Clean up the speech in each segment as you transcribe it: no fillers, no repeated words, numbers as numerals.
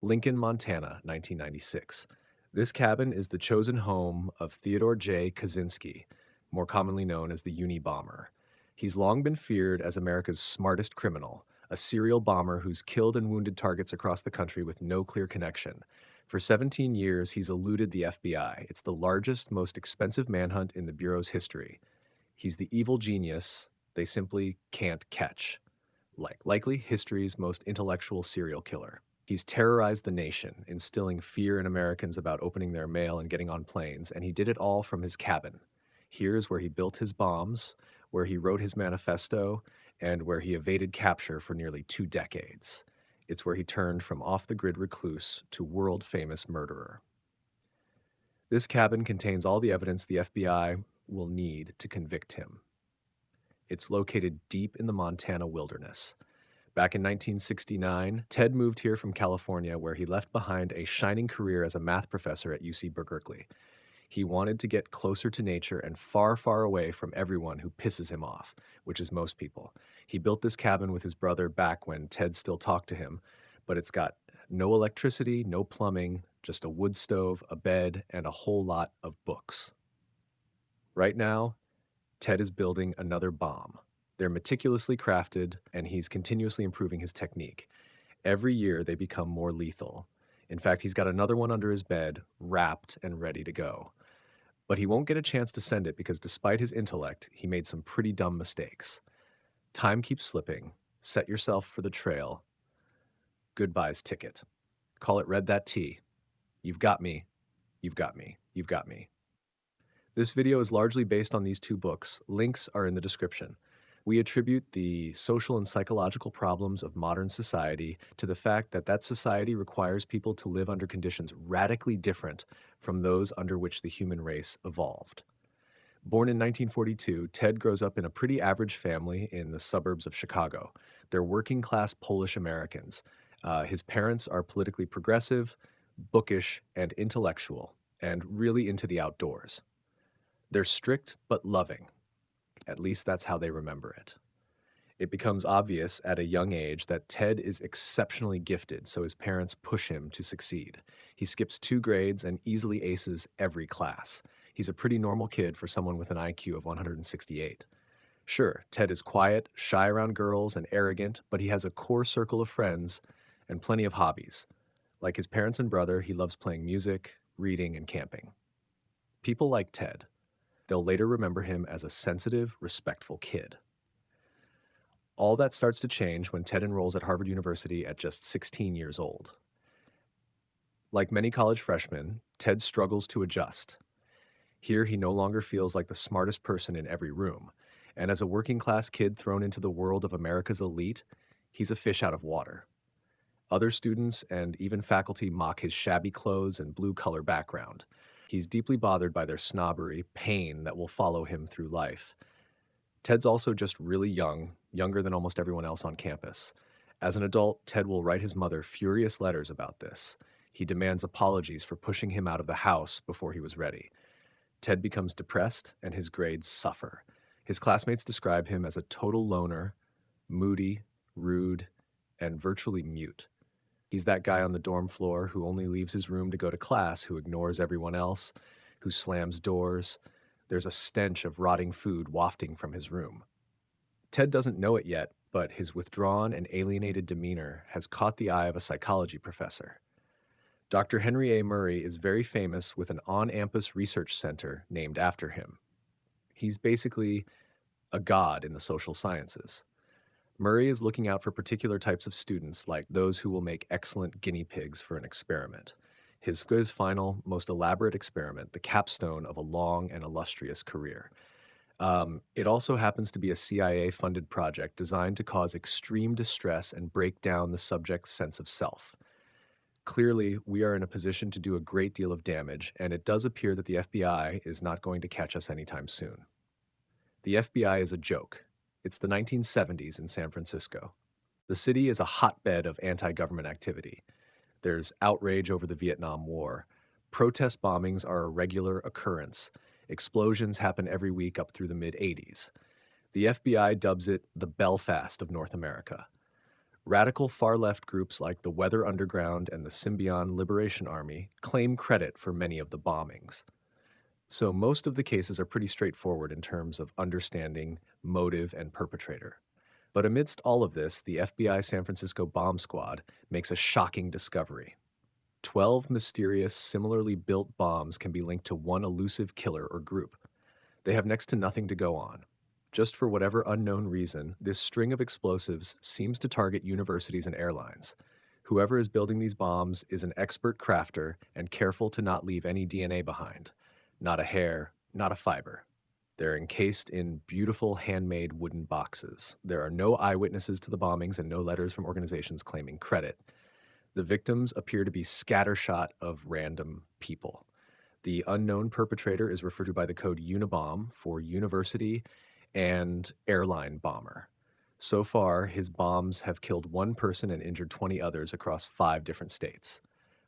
Lincoln, Montana, 1996. This cabin is the chosen home of Theodore J. Kaczynski, more commonly known as the Unabomber. He's long been feared as America's smartest criminal, a serial bomber who's killed and wounded targets across the country with no clear connection. For 17 years, he's eluded the FBI. It's the largest, most expensive manhunt in the Bureau's history. He's the evil genius they simply can't catch. Likely history's most intellectual serial killer. He's terrorized the nation, instilling fear in Americans about opening their mail and getting on planes, and he did it all from his cabin. Here's where he built his bombs, where he wrote his manifesto, and where he evaded capture for nearly 2 decades. It's where he turned from off-the-grid recluse to world-famous murderer. This cabin contains all the evidence the FBI will need to convict him. It's located deep in the Montana wilderness. Back in 1969, Ted moved here from California, where he left behind a shining career as a math professor at UC Berkeley. He wanted to get closer to nature and far, far away from everyone who pisses him off, which is most people. He built this cabin with his brother back when Ted still talked to him, but it's got no electricity, no plumbing, just a wood stove, a bed, and a whole lot of books. Right now, Ted is building another bomb. They're meticulously crafted, and he's continuously improving his technique. Every year, they become more lethal. In fact, he's got another one under his bed, wrapped and ready to go. But he won't get a chance to send it because despite his intellect, he made some pretty dumb mistakes. Time keeps slipping. Set yourself for the trail. Goodbye's ticket. Call it read that T. You've got me. You've got me. You've got me. This video is largely based on these two books. Links are in the description. We attribute the social and psychological problems of modern society to the fact that that society requires people to live under conditions radically different from those under which the human race evolved. Born in 1942, Ted grows up in a pretty average family in the suburbs of Chicago. They're working class Polish Americans. His parents are politically progressive, bookish, and intellectual, and really into the outdoors. They're strict but loving. At least that's how they remember it. It becomes obvious at a young age that Ted is exceptionally gifted, so his parents push him to succeed. He skips 2 grades and easily aces every class. He's a pretty normal kid for someone with an IQ of 168. Sure, Ted is quiet, shy around girls, and arrogant, but he has a core circle of friends and plenty of hobbies. Like his parents and brother, he loves playing music, reading, and camping. People like Ted. They'll later remember him as a sensitive, respectful kid. All that starts to change when Ted enrolls at Harvard University at just 16 years old. Like many college freshmen, Ted struggles to adjust. Here, he no longer feels like the smartest person in every room, and as a working class kid thrown into the world of America's elite, he's a fish out of water. Other students and even faculty mock his shabby clothes and blue-collar background. He's deeply bothered by their snobbery, pain that will follow him through life. Ted's also just really young, younger than almost everyone else on campus. As an adult, Ted will write his mother furious letters about this. He demands apologies for pushing him out of the house before he was ready. Ted becomes depressed, and his grades suffer. His classmates describe him as a total loner, moody, rude, and virtually mute. He's that guy on the dorm floor who only leaves his room to go to class, who ignores everyone else, who slams doors. There's a stench of rotting food wafting from his room. Ted doesn't know it yet, but his withdrawn and alienated demeanor has caught the eye of a psychology professor. Dr. Henry A. Murray is very famous with an on-campus research center named after him. He's basically a god in the social sciences. Murray is looking out for particular types of students, like those who will make excellent guinea pigs for an experiment. His final, most elaborate experiment, the capstone of a long and illustrious career. It also happens to be a CIA-funded project designed to cause extreme distress and break down the subject's sense of self. Clearly, we are in a position to do a great deal of damage, and it does appear that the FBI is not going to catch us anytime soon. The FBI is a joke. It's the 1970s in San Francisco. The city is a hotbed of anti-government activity. There's outrage over the Vietnam War. Protest bombings are a regular occurrence. Explosions happen every week up through the mid-80s. The FBI dubs it the Belfast of North America. Radical far left groups like the Weather Underground and the Symbion Liberation Army claim credit for many of the bombings. So most of the cases are pretty straightforward in terms of understanding motive and perpetrator. But amidst all of this, the FBI San Francisco bomb squad makes a shocking discovery. 12 mysterious, similarly built bombs can be linked to one elusive killer or group. They have next to nothing to go on. Just for whatever unknown reason, this string of explosives seems to target universities and airlines. Whoever is building these bombs is an expert crafter and careful to not leave any DNA behind. Not a hair, not a fiber. They're encased in beautiful handmade wooden boxes. There are no eyewitnesses to the bombings and no letters from organizations claiming credit. The victims appear to be scattershot of random people. The unknown perpetrator is referred to by the code Unibomb for university and airline bomber. So far, his bombs have killed one person and injured 20 others across 5 different states.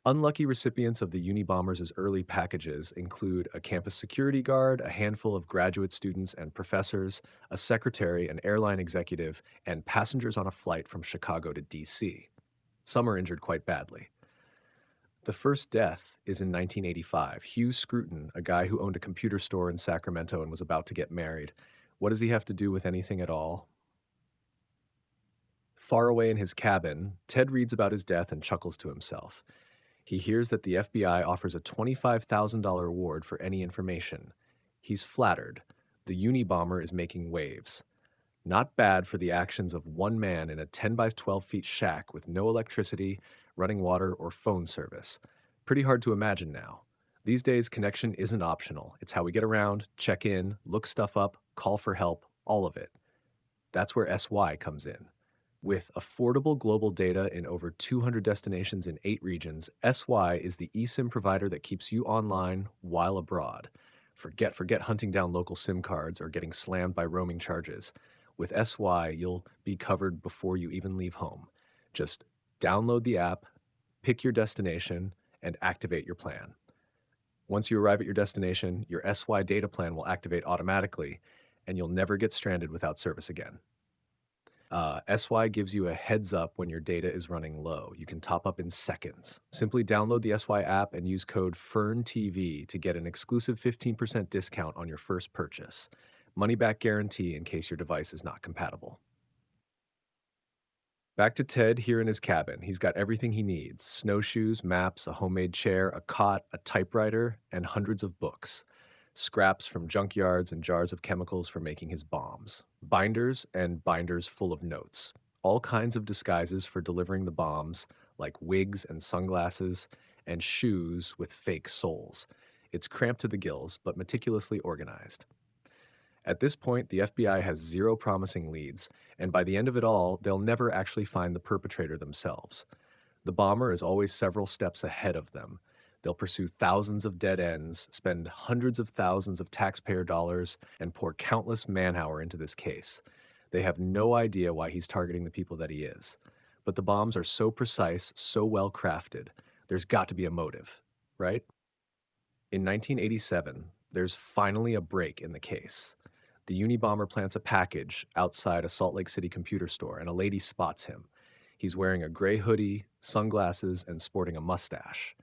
Unlucky recipients of the Unibombers' early packages include a campus security guard, a handful of graduate students and professors, a secretary, an airline executive, and passengers on a flight from Chicago to DC. Some are injured quite badly. The first death is in 1985. Hugh Scruton, a guy who owned a computer store in Sacramento and was about to get married. What does he have to do with anything at all? Far away in his cabin, Ted reads about his death and chuckles to himself. He hears that the FBI offers a $25,000 reward for any information. He's flattered. The Unibomber is making waves. Not bad for the actions of one man in a 10 by 12 feet shack with no electricity, running water, or phone service. Pretty hard to imagine now. These days, connection isn't optional. It's how we get around, check in, look stuff up, call for help, all of it. That's where SY comes in. With affordable global data in over 200 destinations in 8 regions, SY is the eSIM provider that keeps you online while abroad. Forget hunting down local SIM cards or getting slammed by roaming charges. With SY, you'll be covered before you even leave home. Just download the app, pick your destination, and activate your plan. Once you arrive at your destination, your SY data plan will activate automatically, and you'll never get stranded without service again. SY gives you a heads up when your data is running low. You can top up in seconds. Simply download the SY app and use code FERNTV to get an exclusive 15% discount on your first purchase. Money back guarantee in case your device is not compatible. Back to Ted here in his cabin. He's got everything he needs: snowshoes, maps, a homemade chair, a cot, a typewriter, and hundreds of books. Scraps from junkyards and jars of chemicals for making his bombs. Binders and binders full of notes. All kinds of disguises for delivering the bombs, like wigs and sunglasses, and shoes with fake soles. It's cramped to the gills, but meticulously organized. At this point, the FBI has 0 promising leads, and by the end of it all, they'll never actually find the perpetrator themselves. The bomber is always several steps ahead of them. They'll pursue thousands of dead ends, spend hundreds of thousands of taxpayer dollars, and pour countless man-hour into this case. They have no idea why he's targeting the people that he is. But the bombs are so precise, so well crafted. There's got to be a motive, right? In 1987, there's finally a break in the case. The Unibomber plants a package outside a Salt Lake City computer store, and a lady spots him. He's wearing a gray hoodie, sunglasses, and sporting a mustache.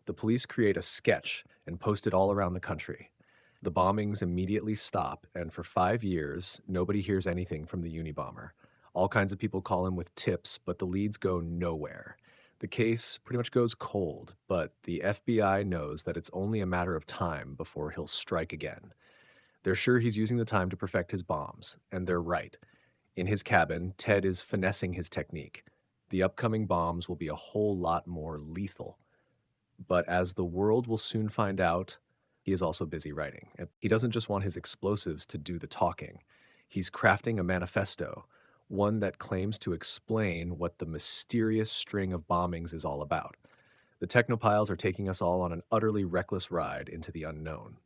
The police create a sketch and post it all around the country. The bombings immediately stop, and for 5 years, nobody hears anything from the Unibomber. All kinds of people call him with tips, but the leads go nowhere. The case pretty much goes cold, but the FBI knows that it's only a matter of time before he'll strike again. They're sure he's using the time to perfect his bombs, and they're right. In his cabin, Ted is finessing his technique. The upcoming bombs will be a whole lot more lethal. But as the world will soon find out, he is also busy writing. And he doesn't just want his explosives to do the talking. He's crafting a manifesto, one that claims to explain what the mysterious string of bombings is all about. The technophiles are taking us all on an utterly reckless ride into the unknown.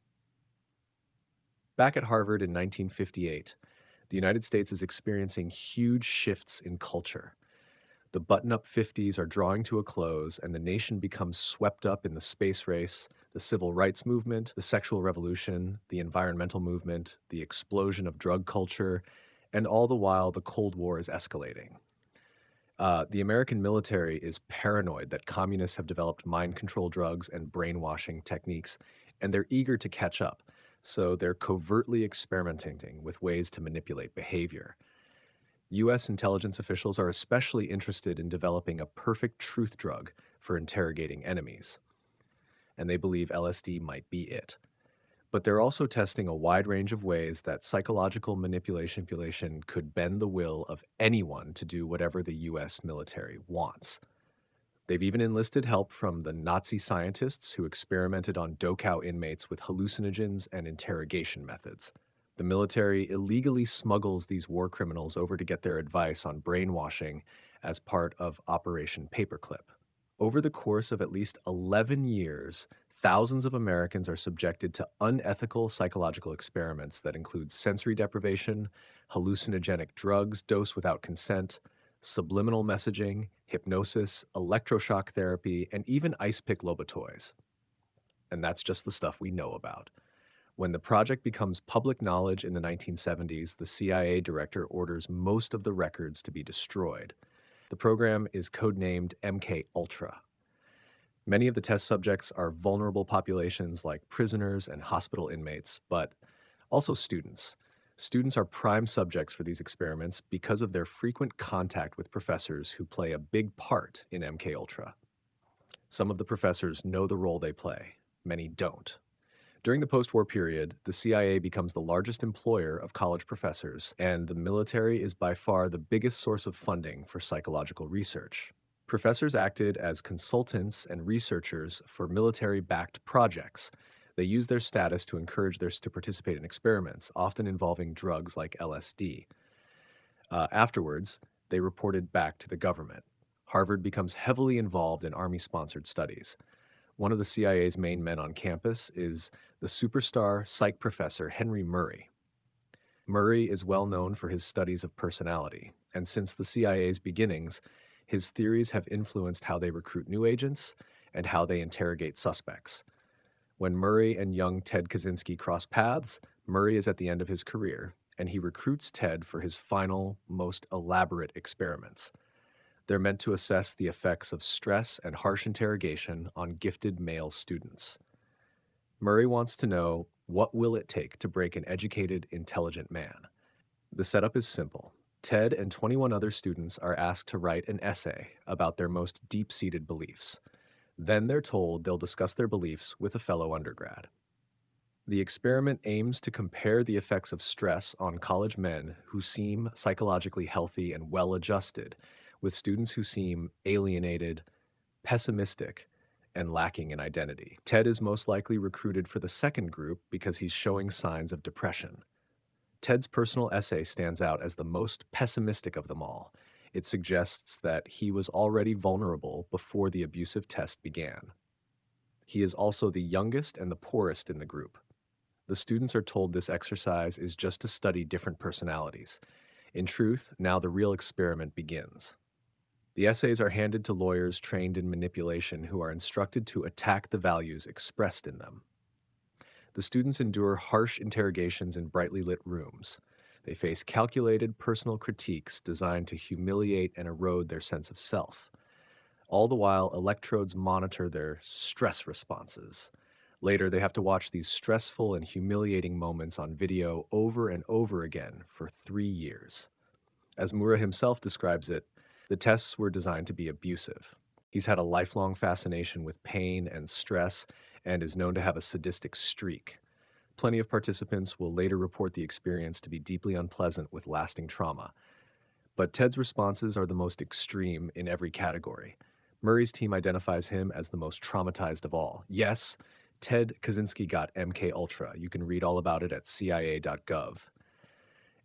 Back at Harvard in 1958, the United States is experiencing huge shifts in culture. The button-up 50s are drawing to a close, and the nation becomes swept up in the space race, the civil rights movement, the sexual revolution, the environmental movement, the explosion of drug culture, and all the while the Cold War is escalating. The American military is paranoid that communists have developed mind control drugs and brainwashing techniques, and they're eager to catch up. So they're covertly experimenting with ways to manipulate behavior. US intelligence officials are especially interested in developing a perfect truth drug for interrogating enemies, and they believe LSD might be it. But they're also testing a wide range of ways that psychological manipulation could bend the will of anyone to do whatever the US military wants. They've even enlisted help from the Nazi scientists who experimented on Dachau inmates with hallucinogens and interrogation methods. The military illegally smuggles these war criminals over to get their advice on brainwashing as part of Operation Paperclip. Over the course of at least 11 years, thousands of Americans are subjected to unethical psychological experiments that include sensory deprivation, hallucinogenic drugs dosed without consent, subliminal messaging, hypnosis, electroshock therapy, and even ice pick lobotoys. And that's just the stuff we know about. When the project becomes public knowledge in the 1970s, the CIA director orders most of the records to be destroyed. The program is codenamed MK Ultra. Many of the test subjects are vulnerable populations like prisoners and hospital inmates, but also students. Students are prime subjects for these experiments because of their frequent contact with professors who play a big part in MK Ultra. Some of the professors know the role they play, many don't. During the post war period, the CIA becomes the largest employer of college professors, and the military is by far the biggest source of funding for psychological research. Professors acted as consultants and researchers for military backed projects. They used their status to encourage theirs to participate in experiments, often involving drugs like LSD. Afterwards, they reported back to the government. Harvard becomes heavily involved in Army sponsored studies. One of the CIA's main men on campus is the superstar psych professor Henry Murray. Murray is well known for his studies of personality, and since the CIA's beginnings, his theories have influenced how they recruit new agents and how they interrogate suspects. When Murray and young Ted Kaczynski cross paths, Murray is at the end of his career, and he recruits Ted for his final, most elaborate experiments. They're meant to assess the effects of stress and harsh interrogation on gifted male students. Murray wants to know, what will it take to break an educated, intelligent man? The setup is simple. Ted and 21 other students are asked to write an essay about their most deep-seated beliefs. Then they're told they'll discuss their beliefs with a fellow undergrad. The experiment aims to compare the effects of stress on college men who seem psychologically healthy and well-adjusted with students who seem alienated, pessimistic, and lacking in identity. Ted is most likely recruited for the second group because he's showing signs of depression. Ted's personal essay stands out as the most pessimistic of them all. It suggests that he was already vulnerable before the abusive test began. He is also the youngest and the poorest in the group. The students are told this exercise is just to study different personalities. In truth, now the real experiment begins. The essays are handed to lawyers trained in manipulation who are instructed to attack the values expressed in them. The students endure harsh interrogations in brightly lit rooms. They face calculated personal critiques designed to humiliate and erode their sense of self. All the while, electrodes monitor their stress responses. Later, they have to watch these stressful and humiliating moments on video over and over again for 3 years. As Mura himself describes it, the tests were designed to be abusive. He's had a lifelong fascination with pain and stress and is known to have a sadistic streak. Plenty of participants will later report the experience to be deeply unpleasant with lasting trauma. But Ted's responses are the most extreme in every category. Murray's team identifies him as the most traumatized of all. Yes, Ted Kaczynski got MK Ultra. You can read all about it at cia.gov.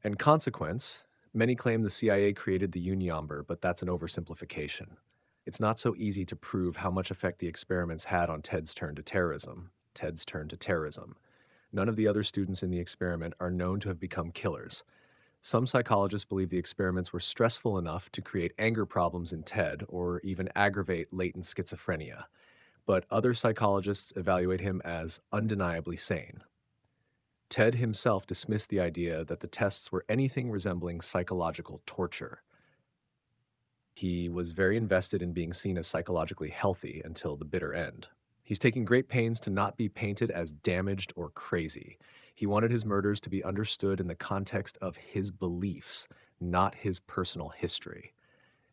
And consequence, many claim the CIA created the Unabomber, but that's an oversimplification. It's not so easy to prove how much effect the experiments had on Ted's turn to terrorism. Ted's turn to terrorism. None of the other students in the experiment are known to have become killers. Some psychologists believe the experiments were stressful enough to create anger problems in Ted or even aggravate latent schizophrenia. But other psychologists evaluate him as undeniably sane. Ted himself dismissed the idea that the tests were anything resembling psychological torture. He was very invested in being seen as psychologically healthy until the bitter end. He's taking great pains to not be painted as damaged or crazy. He wanted his murders to be understood in the context of his beliefs, not his personal history.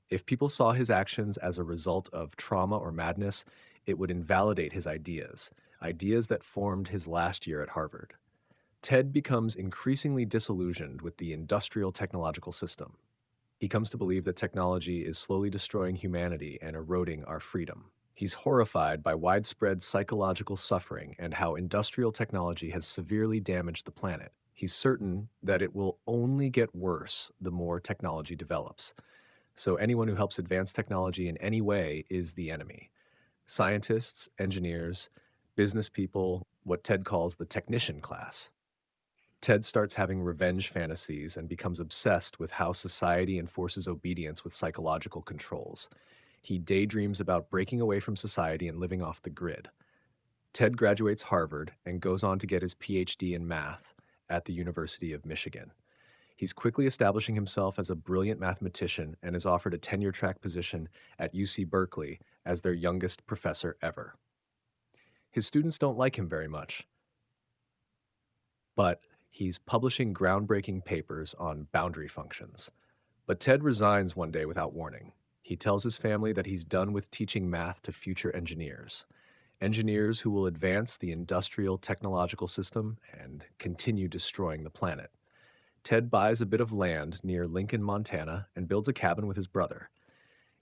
If people saw his actions as a result of trauma or madness, it would invalidate his ideas, ideas that formed his last year at Harvard. Ted becomes increasingly disillusioned with the industrial technological system. He comes to believe that technology is slowly destroying humanity and eroding our freedom. He's horrified by widespread psychological suffering and how industrial technology has severely damaged the planet. He's certain that it will only get worse the more technology develops. So anyone who helps advance technology in any way is the enemy. Scientists, engineers, business people, what Ted calls the technician class. Ted starts having revenge fantasies and becomes obsessed with how society enforces obedience with psychological controls. He daydreams about breaking away from society and living off the grid. Ted graduates Harvard and goes on to get his PhD in math at the University of Michigan. He's quickly establishing himself as a brilliant mathematician and is offered a tenure track position at UC Berkeley as their youngest professor ever. His students don't like him very much, but he's publishing groundbreaking papers on boundary functions. But Ted resigns one day without warning. He tells his family that he's done with teaching math to future engineers, engineers who will advance the industrial technological system and continue destroying the planet. Ted buys a bit of land near Lincoln, Montana, and builds a cabin with his brother.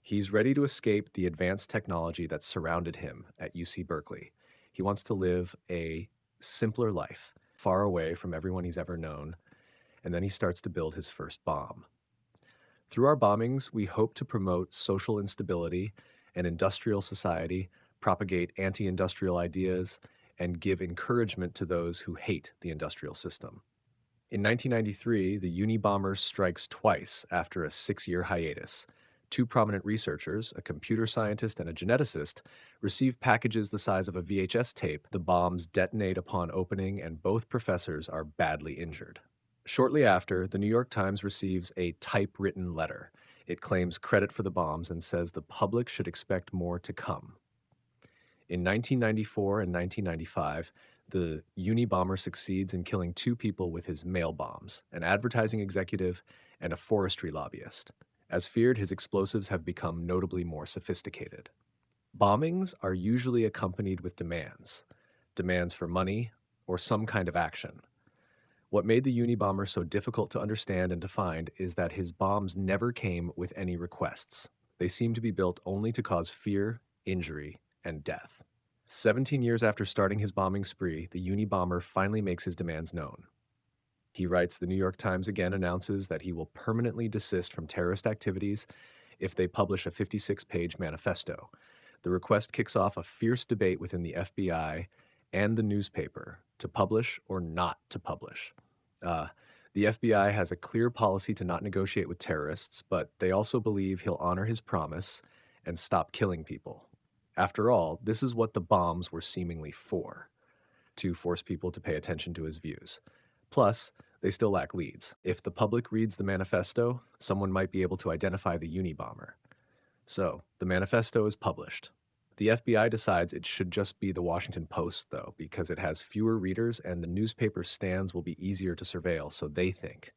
He's ready to escape the advanced technology that surrounded him at UC Berkeley. He wants to live a simpler life, far away from everyone he's ever known, and then he starts to build his first bomb. Through our bombings, we hope to promote social instability and industrial society, propagate anti industrial ideas, and give encouragement to those who hate the industrial system. In 1993, the Unabomber strikes twice after a 6-year hiatus. Two prominent researchers, a computer scientist and a geneticist, receive packages the size of a VHS tape. The bombs detonate upon opening, and both professors are badly injured. Shortly after, the New York Times receives a typewritten letter. It claims credit for the bombs and says the public should expect more to come. In 1994 and 1995, the Unabomber succeeds in killing two people with his mail bombs, an advertising executive and a forestry lobbyist. As feared, his explosives have become notably more sophisticated. Bombings are usually accompanied with demands for money or some kind of action. What made the Unabomber so difficult to understand and to find is that his bombs never came with any requests. They seem to be built only to cause fear, injury, and death. 17 years after starting his bombing spree, the Unabomber finally makes his demands known. He writes, the New York Times again announces that he will permanently desist from terrorist activities if they publish a 56-page manifesto. The request kicks off a fierce debate within the FBI and the newspaper to publish or not to publish. Uh, the FBI has a clear policy to not negotiate with terrorists, but they also believe he'll honor his promise and stop killing people. After all, this is what the bombs were seemingly for, to force people to pay attention to his views. Plus, they still lack leads. If the public reads the manifesto, someone might be able to identify the Unabomber. So, the manifesto is published. The FBI decides it should just be the Washington Post, though, because it has fewer readers and the newspaper stands will be easier to surveil, so they think.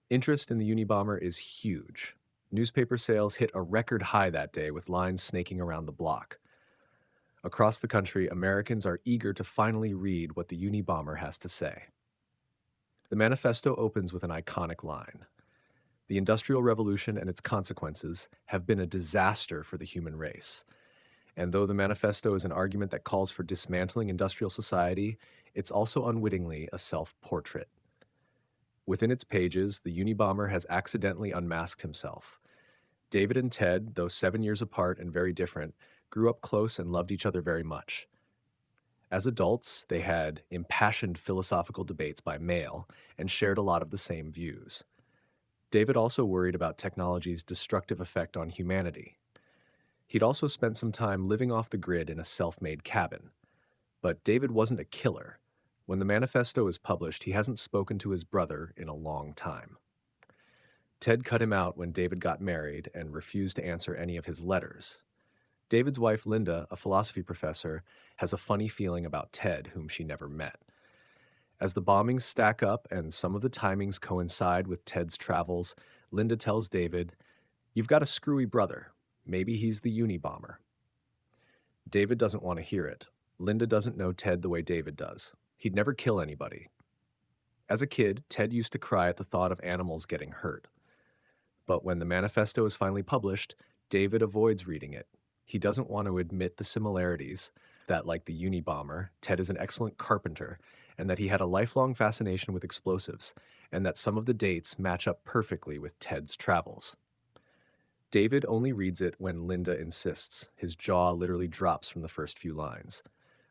Interest in the Unabomber is huge. Newspaper sales hit a record high that day with lines snaking around the block. Across the country, Americans are eager to finally read what the Unabomber has to say. The manifesto opens with an iconic line. The Industrial Revolution and its consequences have been a disaster for the human race. And though the manifesto is an argument that calls for dismantling industrial society, it's also unwittingly a self-portrait. Within its pages, the Unabomber has accidentally unmasked himself. David and Ted, though 7 years apart and very different, grew up close and loved each other very much. As adults, they had impassioned philosophical debates by mail and shared a lot of the same views. David also worried about technology's destructive effect on humanity. He'd also spent some time living off the grid in a self-made cabin. But David wasn't a killer. When the manifesto is published, he hasn't spoken to his brother in a long time. Ted cut him out when David got married and refused to answer any of his letters. David's wife, Linda, a philosophy professor, has a funny feeling about Ted, whom she never met. As the bombings stack up and some of the timings coincide with Ted's travels, Linda tells David, "You've got a screwy brother. Maybe he's the Unabomber." David doesn't want to hear it. Linda doesn't know Ted the way David does. He'd never kill anybody. As a kid, Ted used to cry at the thought of animals getting hurt. But when the manifesto is finally published, David avoids reading it. He doesn't want to admit the similarities, that, like the Unabomber, Ted is an excellent carpenter, and that he had a lifelong fascination with explosives, and that some of the dates match up perfectly with Ted's travels. David only reads it when Linda insists. His jaw literally drops from the first few lines.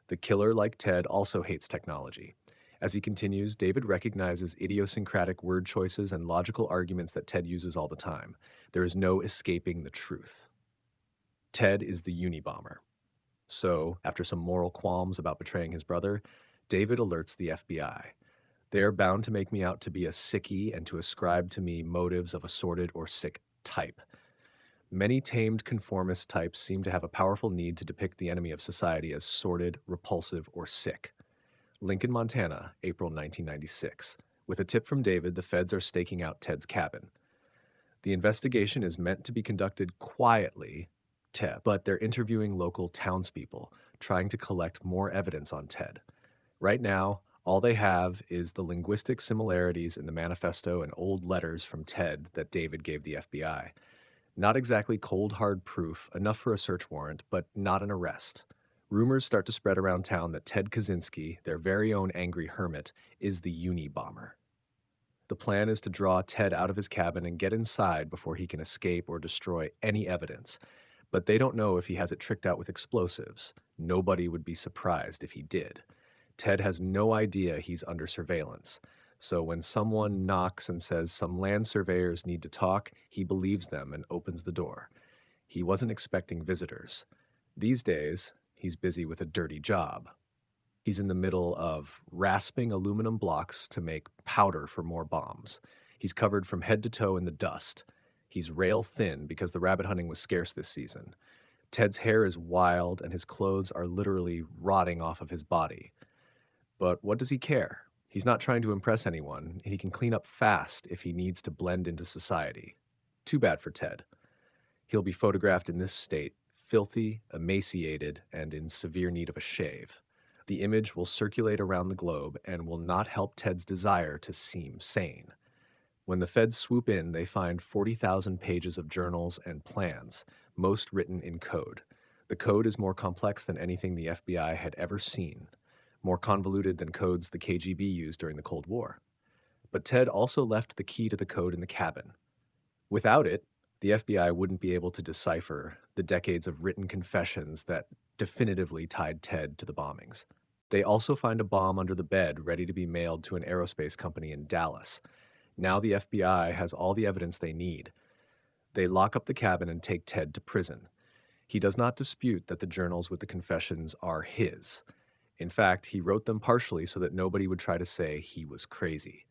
The killer, like Ted, also hates technology. As he continues, David recognizes idiosyncratic word choices and logical arguments that Ted uses all the time. There is no escaping the truth. Ted is the Unabomber. So, after some moral qualms about betraying his brother, David alerts the FBI. They are bound to make me out to be a sickie and to ascribe to me motives of a sordid or sick type. Many tamed conformist types seem to have a powerful need to depict the enemy of society as sordid, repulsive, or sick. Lincoln, Montana, April 1996. With a tip from David, the feds are staking out Ted's cabin. The investigation is meant to be conducted quietly, but they're interviewing local townspeople, trying to collect more evidence on Ted. Right now, all they have is the linguistic similarities in the manifesto and old letters from Ted that David gave the FBI. Not exactly cold hard proof, enough for a search warrant, but not an arrest. Rumors start to spread around town that Ted Kaczynski, their very own angry hermit, is the Unabomber. The plan is to draw Ted out of his cabin and get inside before he can escape or destroy any evidence. But they don't know if he has it tricked out with explosives. Nobody would be surprised if he did. Ted has no idea he's under surveillance. So when someone knocks and says some land surveyors need to talk, he believes them and opens the door. He wasn't expecting visitors. These days, he's busy with a dirty job. He's in the middle of rasping aluminum blocks to make powder for more bombs. He's covered from head to toe in the dust. He's rail thin because the rabbit hunting was scarce this season. Ted's hair is wild and his clothes are literally rotting off of his body. But what does he care? He's not trying to impress anyone, and he can clean up fast if he needs to blend into society. Too bad for Ted. He'll be photographed in this state, filthy, emaciated, and in severe need of a shave. The image will circulate around the globe and will not help Ted's desire to seem sane. When the feds swoop in, they find 40,000 pages of journals and plans, most written in code. The code is more complex than anything the FBI had ever seen, more convoluted than codes the KGB used during the Cold War. But Ted also left the key to the code in the cabin. Without it, the FBI wouldn't be able to decipher the decades of written confessions that definitively tied Ted to the bombings. They also find a bomb under the bed ready to be mailed to an aerospace company in Dallas. Now the FBI has all the evidence they need. They lock up the cabin and take Ted to prison. He does not dispute that the journals with the confessions are his. In fact, he wrote them partially so that nobody would try to say he was crazy.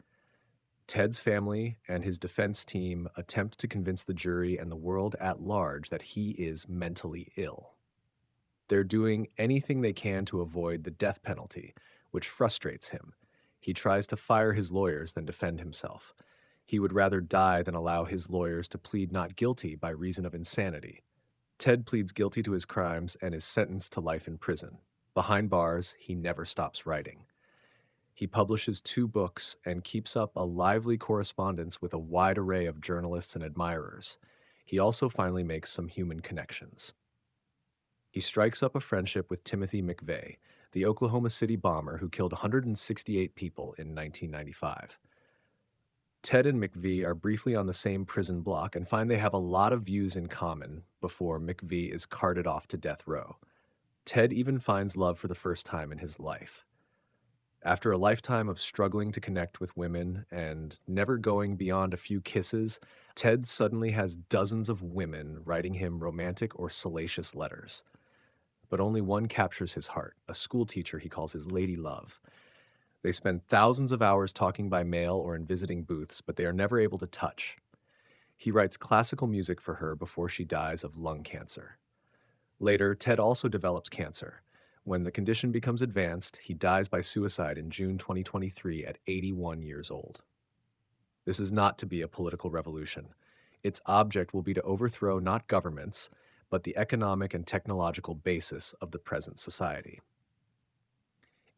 Ted's family and his defense team attempt to convince the jury and the world at large that he is mentally ill. They're doing anything they can to avoid the death penalty, which frustrates him. He tries to fire his lawyers than defend himself. He would rather die than allow his lawyers to plead not guilty by reason of insanity. Ted pleads guilty to his crimes and is sentenced to life in prison. Behind bars, he never stops writing. He publishes 2 books and keeps up a lively correspondence with a wide array of journalists and admirers. He also finally makes some human connections. He strikes up a friendship with Timothy McVeigh, the Oklahoma City bomber who killed 168 people in 1995. Ted and McVeigh are briefly on the same prison block and find they have a lot of views in common before McVeigh is carted off to death row. Ted even finds love for the first time in his life. After a lifetime of struggling to connect with women and never going beyond a few kisses, Ted suddenly has dozens of women writing him romantic or salacious letters. But only one captures his heart, a schoolteacher he calls his lady love. They spend thousands of hours talking by mail or in visiting booths, but they are never able to touch. He writes classical music for her before she dies of lung cancer. Later, Ted also develops cancer. When the condition becomes advanced, he dies by suicide in June 2023 at 81 years old. This is not to be a political revolution. Its object will be to overthrow not governments, but the economic and technological basis of the present society.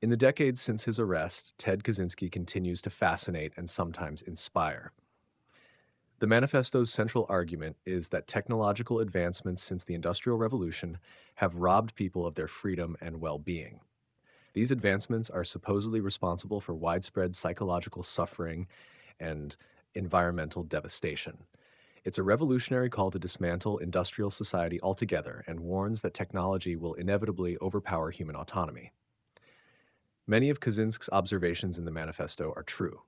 In the decades since his arrest, Ted Kaczynski continues to fascinate and sometimes inspire. The manifesto's central argument is that technological advancements since the Industrial Revolution have robbed people of their freedom and well being. These advancements are supposedly responsible for widespread psychological suffering and environmental devastation. It's a revolutionary call to dismantle industrial society altogether and warns that technology will inevitably overpower human autonomy. Many of Kaczynski's observations in the manifesto are true.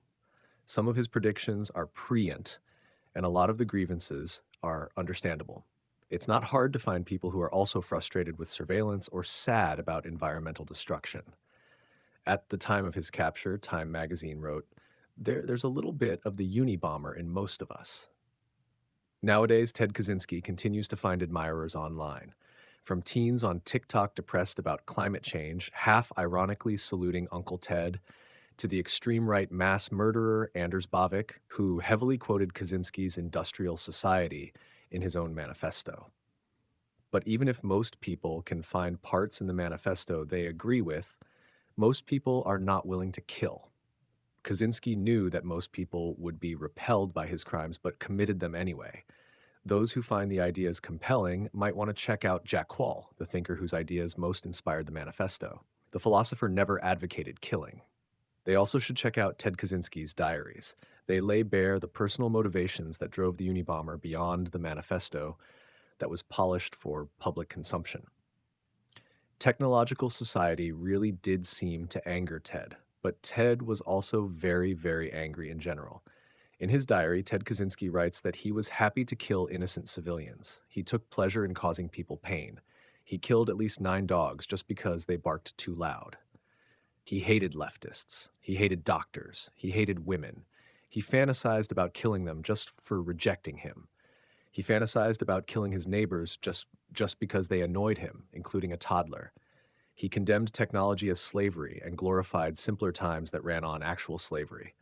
Some of his predictions are prescient, and a lot of the grievances are understandable. It's not hard to find people who are also frustrated with surveillance or sad about environmental destruction. At the time of his capture, Time magazine wrote, there's a little bit of the Unabomber in most of us. Nowadays, Ted Kaczynski continues to find admirers online. From teens on TikTok depressed about climate change, half ironically saluting Uncle Ted, to the extreme right mass murderer Anders Bavik, who heavily quoted Kaczynski's Industrial Society in his own manifesto. But even if most people can find parts in the manifesto they agree with, most people are not willing to kill. Kaczynski knew that most people would be repelled by his crimes but committed them anyway. Those who find the ideas compelling might want to check out Jack Quall, the thinker whose ideas most inspired the manifesto. The philosopher never advocated killing. They also should check out Ted Kaczynski's diaries. They lay bare the personal motivations that drove the Unabomber beyond the manifesto that was polished for public consumption. Technological society really did seem to anger Ted, but Ted was also very, very angry in general. In his diary, Ted Kaczynski writes that he was happy to kill innocent civilians. He took pleasure in causing people pain. He killed at least 9 dogs just because they barked too loud. He hated leftists. He hated doctors. He hated women. He fantasized about killing them just for rejecting him. He fantasized about killing his neighbors just because they annoyed him, including a toddler. He condemned technology as slavery and glorified simpler times that ran on actual slavery.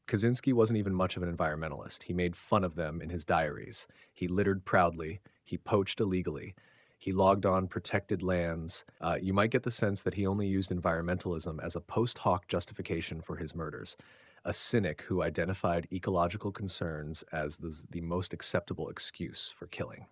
Kaczynski wasn't even much of an environmentalist. He made fun of them in his diaries. He littered proudly. He poached illegally. He logged on protected lands. You might get the sense that he only used environmentalism as a post hoc justification for his murders, a cynic who identified ecological concerns as the most acceptable excuse for killing.